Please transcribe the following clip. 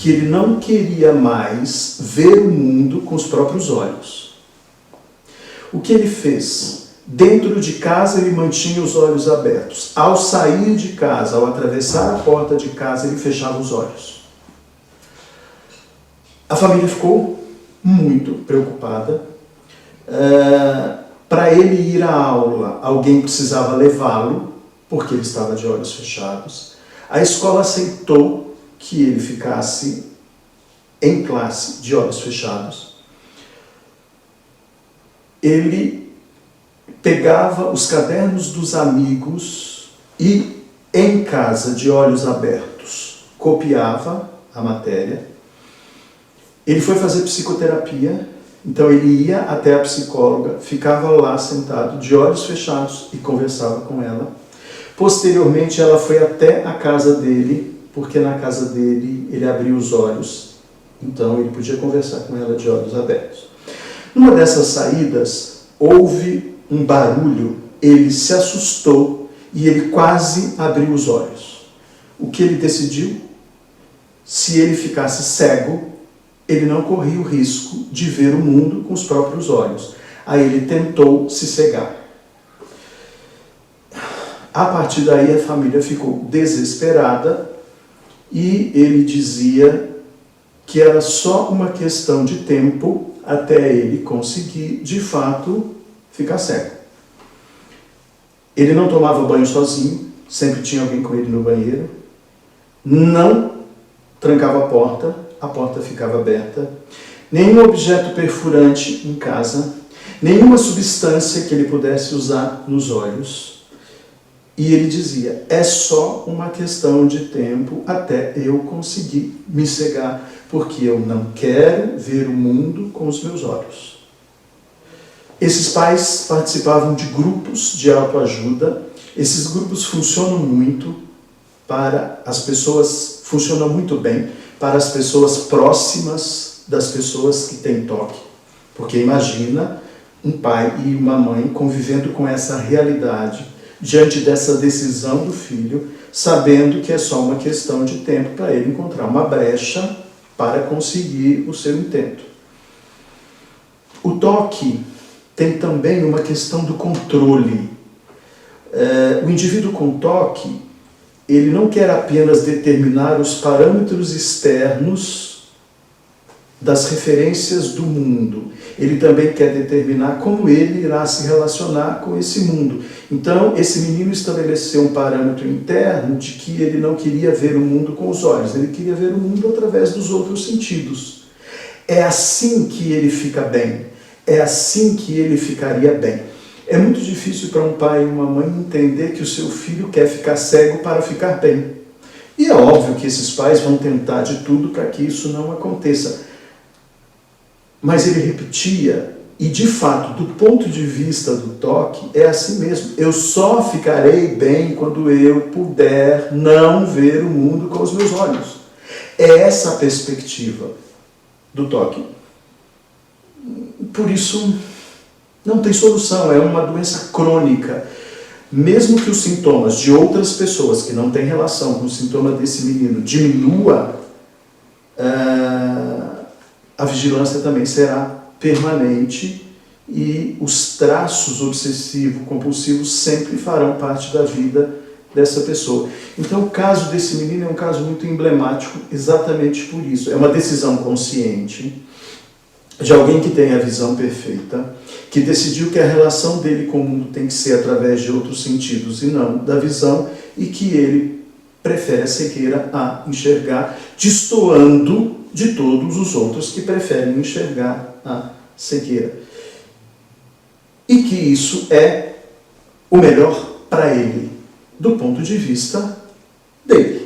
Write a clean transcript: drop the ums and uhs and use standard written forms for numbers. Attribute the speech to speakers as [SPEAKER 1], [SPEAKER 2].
[SPEAKER 1] que ele não queria mais ver o mundo com os próprios olhos. O que ele fez? Dentro de casa ele mantinha os olhos abertos. Ao sair de casa, ao atravessar a porta de casa, ele fechava os olhos. A família ficou muito preocupada. Para ele ir à aula, alguém precisava levá-lo, porque ele estava de olhos fechados. A escola aceitou que ele ficasse em classe de olhos fechados. Ele pegava os cadernos dos amigos e, em casa, de olhos abertos, copiava a matéria. Ele foi fazer psicoterapia, então ele ia até a psicóloga, ficava lá sentado, de olhos fechados, e conversava com ela. Posteriormente, ela foi até a casa dele, porque na casa dele ele abriu os olhos, então ele podia conversar com ela de olhos abertos. Numa dessas saídas, houve um barulho, ele se assustou e ele quase abriu os olhos. O que ele decidiu? Se ele ficasse cego, ele não corria o risco de ver o mundo com os próprios olhos. Aí ele tentou se cegar. A partir daí a família ficou desesperada e ele dizia que era só uma questão de tempo até ele conseguir, de fato, ficar cego. Ele não tomava banho sozinho, sempre tinha alguém com ele no banheiro, não trancava a porta ficava aberta, nenhum objeto perfurante em casa, nenhuma substância que ele pudesse usar nos olhos. E ele dizia, é só uma questão de tempo até eu conseguir me cegar, porque eu não quero ver o mundo com os meus olhos. Esses pais participavam de grupos de autoajuda. Esses grupos funcionam muito para as pessoas, funcionam muito bem para as pessoas próximas das pessoas que têm toque. Porque imagina um pai e uma mãe convivendo com essa realidade, diante dessa decisão do filho, sabendo que é só uma questão de tempo para ele encontrar uma brecha para conseguir o seu intento. O toque tem também uma questão do controle. O indivíduo com toque, ele não quer apenas determinar os parâmetros externos das referências do mundo. Ele também quer determinar como ele irá se relacionar com esse mundo. Então, esse menino estabeleceu um parâmetro interno de que ele não queria ver o mundo com os olhos, ele queria ver o mundo através dos outros sentidos. É assim que ele fica bem, é assim que ele ficaria bem. É muito difícil para um pai e uma mãe entender que o seu filho quer ficar cego para ficar bem. E é óbvio que esses pais vão tentar de tudo para que isso não aconteça. Mas ele repetia, e de fato, do ponto de vista do toque, é assim mesmo. Eu só ficarei bem quando eu puder não ver o mundo com os meus olhos. É essa a perspectiva do toque. Por isso, não tem solução, é uma doença crônica. Mesmo que os sintomas de outras pessoas que não têm relação com o sintoma desse menino diminua, a vigilância também será permanente e os traços obsessivo-compulsivos sempre farão parte da vida dessa pessoa. Então, o caso desse menino é um caso muito emblemático exatamente por isso. É uma decisão consciente de alguém que tem a visão perfeita, que decidiu que a relação dele com o mundo tem que ser através de outros sentidos e não da visão, e que ele prefere a cegueira a enxergar, destoando de todos os outros que preferem enxergar a cegueira. E que isso é o melhor para ele, do ponto de vista dele.